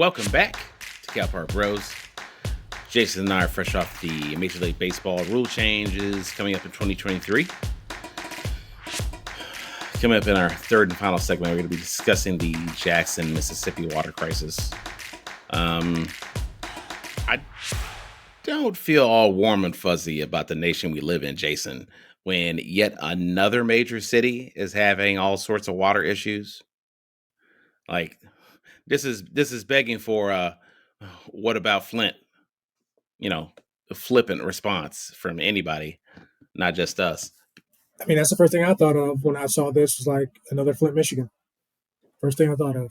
Welcome back to Cow Park Bros. Jason and I are fresh off the Major League Baseball rule changes coming up in 2023. Coming up in our third and final segment, we're going to be discussing the Jackson, Mississippi water crisis. I don't feel all warm and fuzzy about the nation we live in, Jason, when yet another major city is having all sorts of water issues. Like, this is begging for what about Flint? A flippant response from anybody, not just us. I mean, that's the first thing I thought of when I saw this was like another Flint, Michigan. First thing I thought of.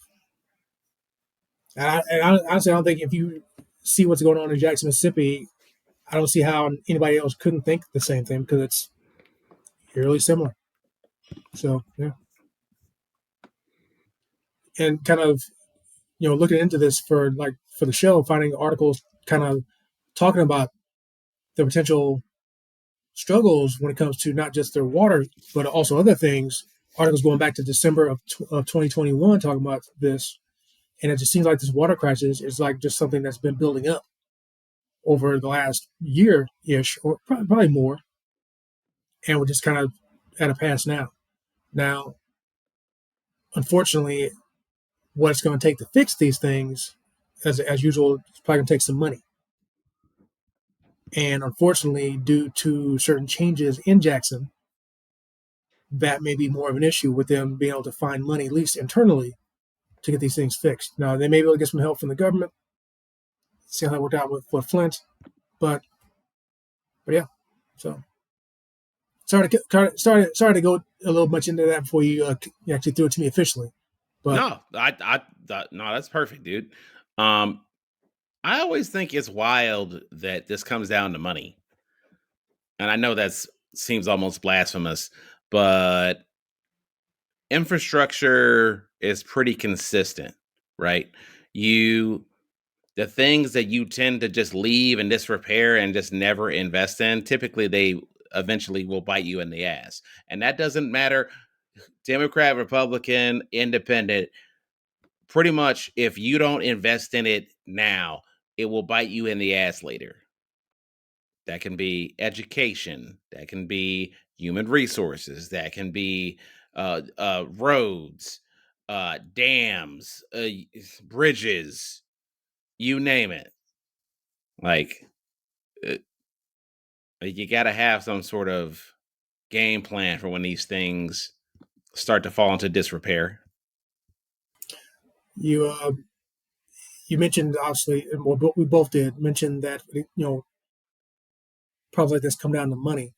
And honestly, I don't think if you see what's going on in Jackson, Mississippi, I don't see how anybody else couldn't think the same thing because it's eerily similar. So, yeah. And kind of, looking into this for the show, finding articles kind of talking about the potential struggles when it comes to not just their water, but also other things. Articles going back to December of 2021 talking about this. And it just seems like this water crisis is like just something that's been building up over the last year-ish, or probably more. And we're just kind of at a pass now. Now, unfortunately, what it's going to take to fix these things, as usual, it's probably going to take some money. And unfortunately, due to certain changes in Jackson, that may be more of an issue with them being able to find money, at least internally, to get these things fixed. Now, they may be able to get some help from the government. See how that worked out with Flint. But yeah, so sorry to go a little much into that before you actually threw it to me officially. But No, that's perfect, dude. I always think it's wild that this comes down to money, and I know that seems almost blasphemous, but infrastructure is pretty consistent, right? The things that you tend to just leave in disrepair and just never invest in, typically they eventually will bite you in the ass. And that doesn't matter, Democrat, Republican, Independent. Pretty much, if you don't invest in it now, it will bite you in the ass later. That can be education, that can be human resources, that can be roads, dams, bridges, you name it. Like, you got to have some sort of game plan for when these things start to fall into disrepair. you mentioned, obviously, and we both did mention that problems like this come down to money.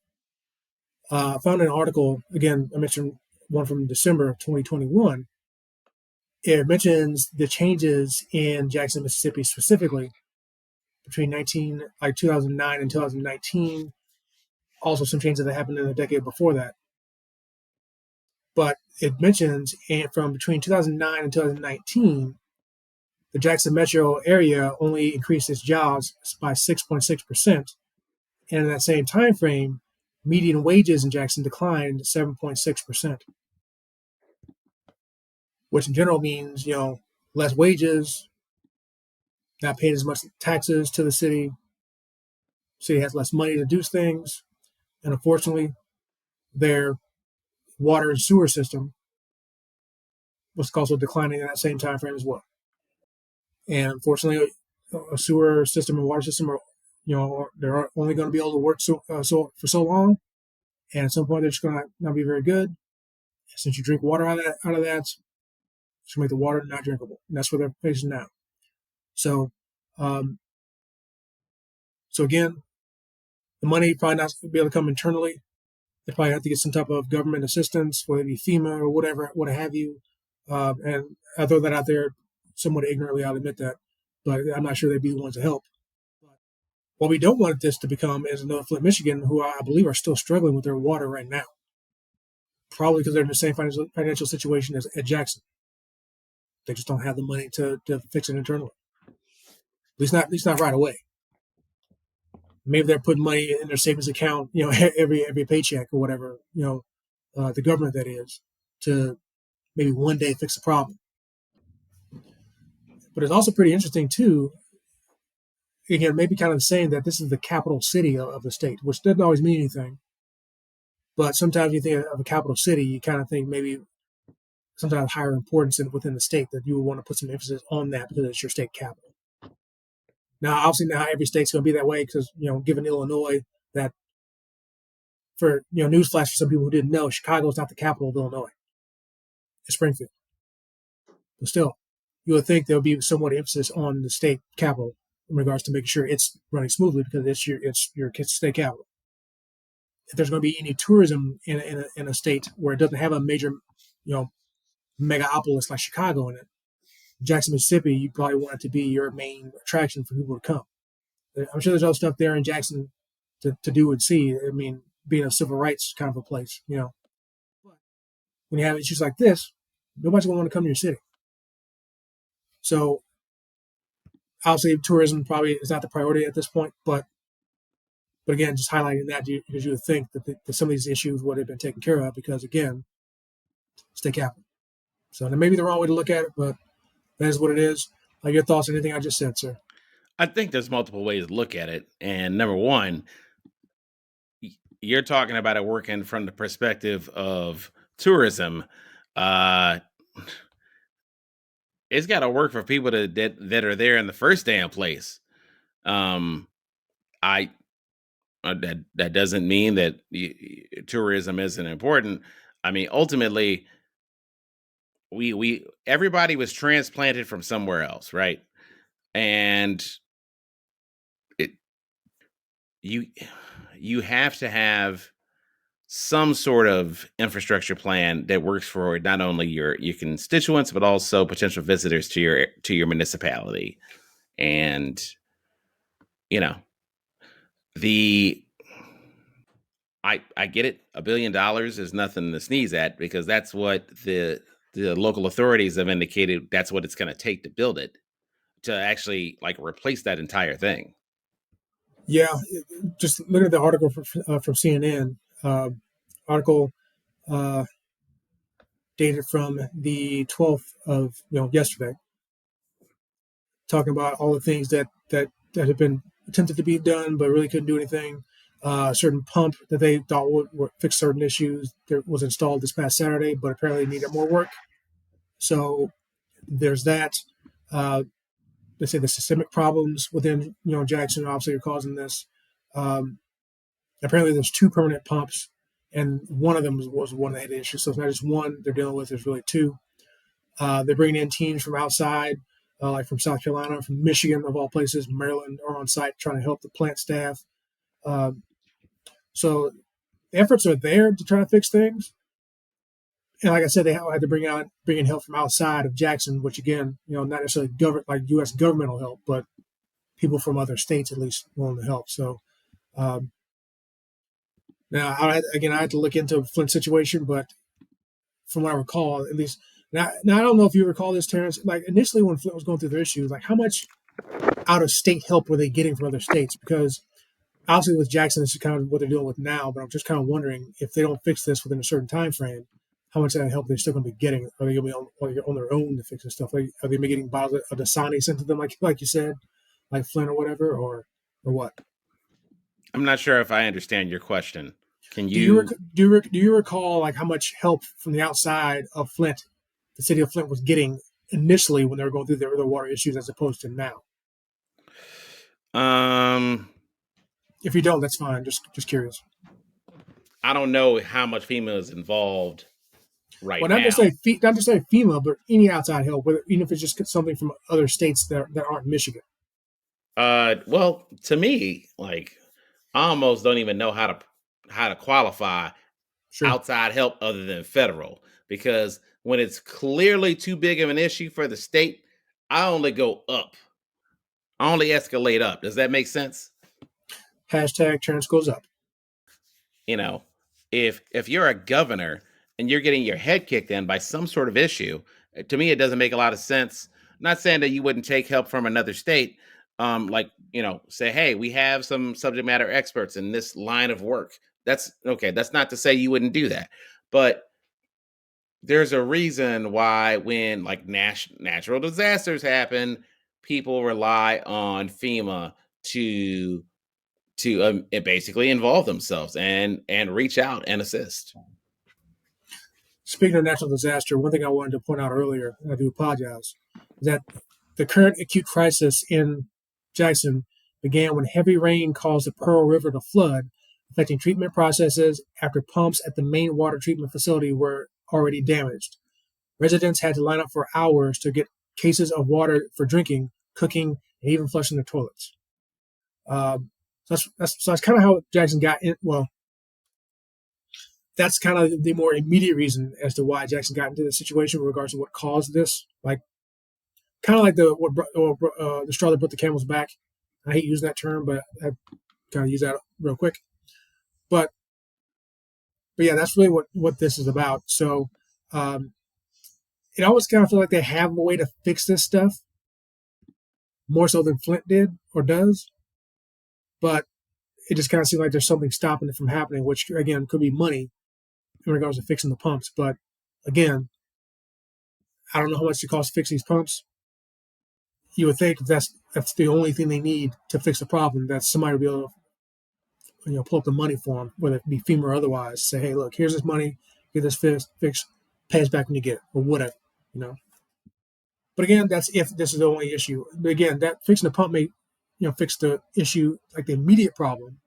I found an article, again, I mentioned one from December of 2021. It mentions the changes in Jackson, Mississippi specifically between 2009 and 2019. Also some changes that happened in the decade before that. But it mentions from between 2009 and 2019, the Jackson metro area only increased its jobs by 6.6%. And in that same time frame, median wages in Jackson declined 7.6%, which in general means, less wages, not paying as much taxes to the city. City has less money to do things. And unfortunately, their water and sewer system was also declining in that same time frame as well. And unfortunately, a sewer system and water system are, they're only going to be able to work for so long. And at some point, they're just going to not be very good. Since you drink water out of that, it's going to make the water not drinkable. And that's what they're facing now. So, again, the money probably not going to be able to come internally. They probably have to get some type of government assistance, whether it be FEMA or whatever, what have you. And I throw that out there somewhat ignorantly, I'll admit that. But I'm not sure they'd be the ones to help. What we don't want this to become is another Flint, Michigan, who I believe are still struggling with their water right now. Probably because they're in the same financial situation as at Jackson. They just don't have the money to fix it internally. At least not right away. Maybe they're putting money in their savings account, every paycheck or whatever, the government that is, to maybe one day fix the problem. But it's also pretty interesting too. Again, maybe kind of saying that this is the capital city of the state, which doesn't always mean anything. But sometimes you think of a capital city, you kind of think maybe sometimes higher importance within the state that you would want to put some emphasis on that because it's your state capital. Now, obviously, not every state's going to be that way because given Illinois, that for newsflash for some people who didn't know, Chicago is not the capital of Illinois. It's Springfield. But still, you would think there would be somewhat emphasis on the state capital in regards to making sure it's running smoothly because it's your state capital. If there's going to be any tourism in a state where it doesn't have a major, megapolis like Chicago in it, Jackson, Mississippi, you probably want it to be your main attraction for people to come. I'm sure there's other stuff there in Jackson to do and see. I mean, being a civil rights kind of a place, But when you have issues like this, nobody's going to want to come to your city. So obviously, tourism probably is not the priority at this point, but again, just highlighting that because you would think that some of these issues would have been taken care of because again, state capital. So that may be the wrong way to look at it, but that is what it is. Your thoughts on anything I just said, sir? I think there's multiple ways to look at it. And number one, you're talking about it working from the perspective of tourism. Uh, it's got to work for people that are there in the first damn place. Um, I that doesn't mean that tourism isn't important. I mean, ultimately, we everybody was transplanted from somewhere else, right? And it you you have to have some sort of infrastructure plan that works for not only your constituents but also potential visitors to your municipality. And you know, the I get it. $1 billion is nothing to sneeze at because that's what the local authorities have indicated that's what it's going to take to build it, to actually like replace that entire thing. Yeah, just look at the article from CNN. Article uh, dated from the 12th of yesterday, talking about all the things that have been attempted to be done but really couldn't do anything. A certain pump that they thought would fix certain issues that was installed this past Saturday, but apparently needed more work. So there's that. Uh, they say the systemic problems within Jackson obviously are causing this. Um, Apparently, there's two permanent pumps, and one of them was one that had issues. So it's not just one they're dealing with; there's really two. They're bringing in teams from outside, like from South Carolina, from Michigan, of all places, Maryland, are on site trying to help the plant staff. Um, so the efforts are there to try to fix things. And like I said, they had to bring in help from outside of Jackson, which again, not necessarily like U.S. governmental help, but people from other states at least willing to help. So um, now, I had to look into the Flint situation, but from what I recall, at least now I don't know if you recall this, Terrence. Like initially when Flint was going through their issues, like how much out of state help were they getting from other states? Because obviously with Jackson, this is kind of what they're dealing with now. But I'm just kind of wondering if they don't fix this within a certain time frame, how much of that help they're still going to be getting? Are they going to be on their own to fix this stuff? Like, are they getting bottles of Dasani sent to them, like you said, like Flint or whatever, or what? I'm not sure if I understand your question. Can Do you you do you recall like how much help from the outside of Flint, the city of Flint, was getting initially when they were going through their water issues, as opposed to now? um If you don't, that's fine. Just curious. I don't know how much FEMA is involved right Well, now. not just say FEMA, but any outside help, even if it's just something from other states that aren't Michigan. Well, to me, like I almost don't even know how to qualify Sure. outside help other than federal, because when it's clearly too big of an issue for the state, I only go up. I only escalate up. Does that make sense? Hashtag Terrence goes up. You know, if you're a governor and you're getting your head kicked in by some sort of issue, to me it doesn't make a lot of sense. I'm not saying that you wouldn't take help from another state, like say, hey, we have some subject matter experts in this line of work. That's okay. That's not to say you wouldn't do that, but there's a reason why when like natural disasters happen, people rely on FEMA to basically involve themselves and reach out and assist. Speaking of natural disaster, one thing I wanted to point out earlier, and I do apologize, is that the current acute crisis in Jackson began when heavy rain caused the Pearl River to flood, affecting treatment processes after pumps at the main water treatment facility were already damaged. Residents had to line up for hours to get cases of water for drinking, cooking, and even flushing their toilets. So that's kind of how Jackson got in. Well, that's kind of the more immediate reason as to why Jackson got into this situation in regards to what caused this. Like, kind of like the straw that broke the camel's back. I hate using that term, but I kind of use that real quick. But but yeah, that's really what this is about. So um, it always kind of feels like they have a way to fix this stuff more so than Flint did or does, but it just kind of seems like there's something stopping it from happening, which again could be money in regards to fixing the pumps. But again, I don't know how much it costs to fix these pumps. You would think if that's the only thing they need to fix the problem, that somebody would be able to pull up the money for them, whether it be FEMA or otherwise. Say, hey, look, here's this money, get this fixed, pay us back when you get it, or whatever, you know. But again, that's if this is the only issue. But again, that fixing the pump may, fix the issue, like the immediate problem.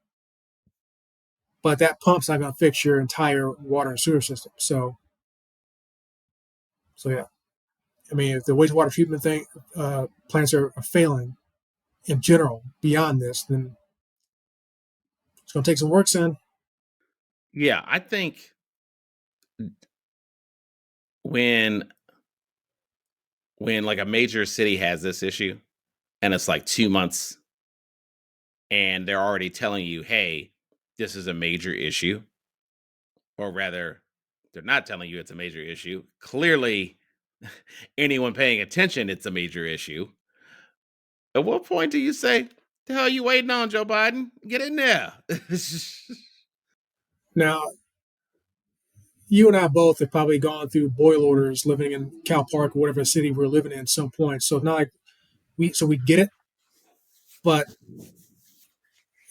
But that pump's not going to fix your entire water and sewer system. So yeah. I mean, if the wastewater treatment plants are failing in general beyond this, then it's going to take some work, son. Yeah, I think when like a major city has this issue and it's like 2 months and they're already telling you, "Hey, this is a major issue," or rather, they're not telling you it's a major issue. Clearly, anyone paying attention, it's a major issue. At what point do you say, "The hell you waiting on, Joe Biden? Get in there"? Now, you and I both have probably gone through boil orders living in Cal Park or whatever city we're living in at some point. So it's not like we get it, but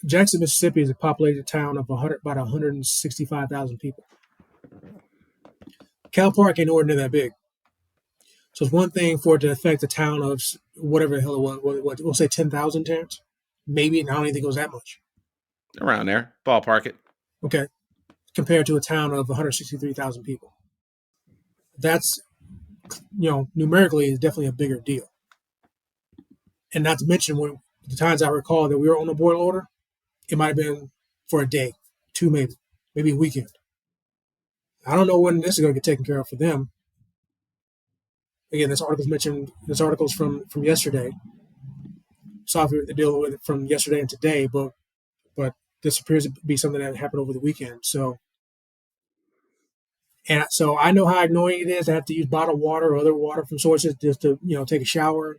Jackson, Mississippi is a populated town of about 165,000 people. Cal Park ain't nowhere near that big. So it's one thing for it to affect a town of whatever the hell it was. We'll say 10,000, Terrence. Maybe. I don't even think it was that much. Around there, ballpark it. Okay. Compared to a town of 163,000 people. That's, numerically is definitely a bigger deal. And not to mention, when the times I recall that we were on a boil order, it might have been for a day, two maybe a weekend. I don't know when this is going to get taken care of for them. Again, this article's from yesterday. So they're dealing with it from yesterday and today, but this appears to be something that happened over the weekend. So I know how annoying it is to have to use bottled water or other water from sources just to take a shower,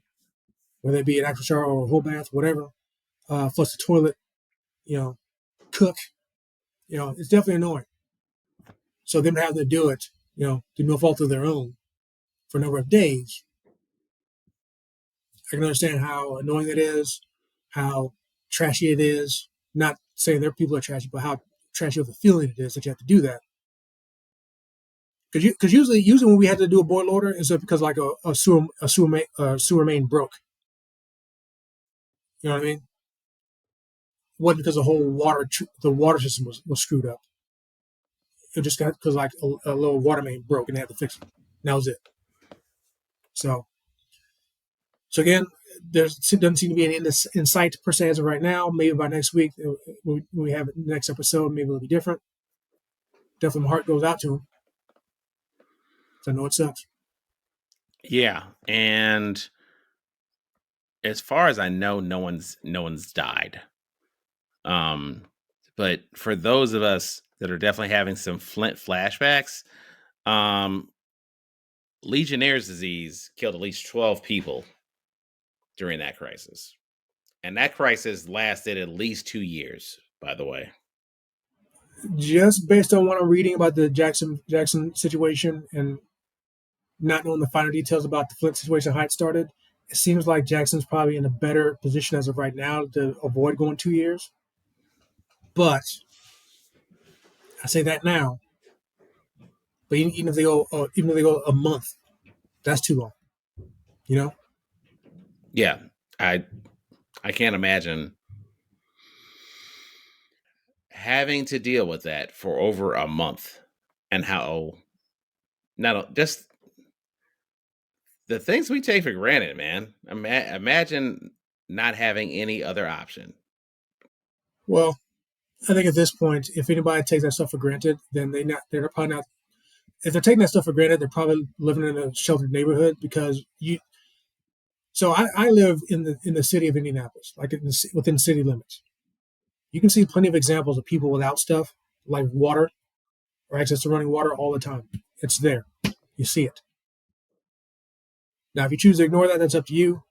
whether it be an actual shower or a whole bath, whatever. Flush the toilet, cook. It's definitely annoying. So them having to do it, through no fault of their own, for a number of days, I can understand how annoying it is, how trashy it is. Not saying their people are trashy, but how trashy of a feeling it is that you have to do that. Because usually when we had to do a boil order, it's because like a sewer main broke. You know what I mean? It wasn't because the water system was screwed up. It just got because like a little water main broke and they had to fix it. And that was it. So again, there doesn't seem to be any insight per se as of right now. Maybe by next week, when we have the next episode, maybe it'll be different. Definitely, my heart goes out to him. So I know it sucks. Yeah, and as far as I know, no one's died. But for those of us that are definitely having some Flint flashbacks, um, Legionnaire's disease killed at least 12 people during that crisis. And that crisis lasted at least 2 years, by the way. Just based on what I'm reading about the Jackson situation and not knowing the finer details about the Flint situation, how it started, it seems like Jackson's probably in a better position as of right now to avoid going 2 years. But I say that now. But even if they go a month, that's too long. You know. Yeah, I can't imagine having to deal with that for over a month, and how not just the things we take for granted, man. Imagine not having any other option. Well, I think at this point, if anybody takes that stuff for granted, then they're probably not. If they're taking that stuff for granted, they're probably living in a sheltered neighborhood because you. So I live in the city of Indianapolis, like within city limits. You can see plenty of examples of people without stuff like water or access to running water all the time. It's there. You see it. Now, if you choose to ignore that, that's up to you.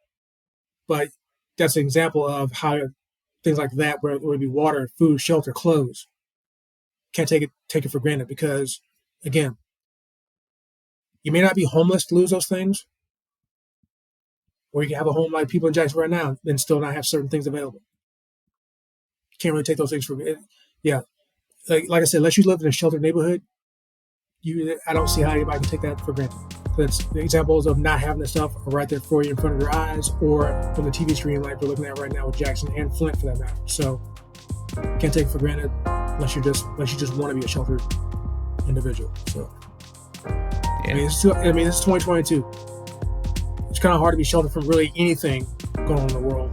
But that's an example of how things like that, where it would be water, food, shelter, clothes, can't take it for granted because, again, you may not be homeless to lose those things, or you can have a home like people in Jackson right now and still not have certain things available. You can't really take those things for granted. Yeah, like I said, unless you live in a sheltered neighborhood, I don't see how anybody can take that for granted. That's the examples of not having the stuff are right there for you in front of your eyes, or from the TV screen like we're looking at right now with Jackson and Flint, for that matter. So can't take it for granted unless you just want to be a sheltered individual. So Yeah. I mean, it's 2022. It's kind of hard to be sheltered from really anything going on in the world,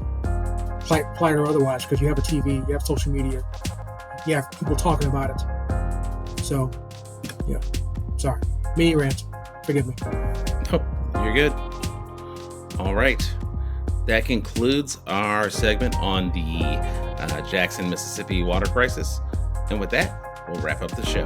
plight or otherwise, because you have a TV, you have social media, you have people talking about it. So, yeah. Sorry. Mini rant. Forgive me. Oh, you're good. All right. That concludes our segment on the Jackson, Mississippi water crisis. And with that, we'll wrap up the show.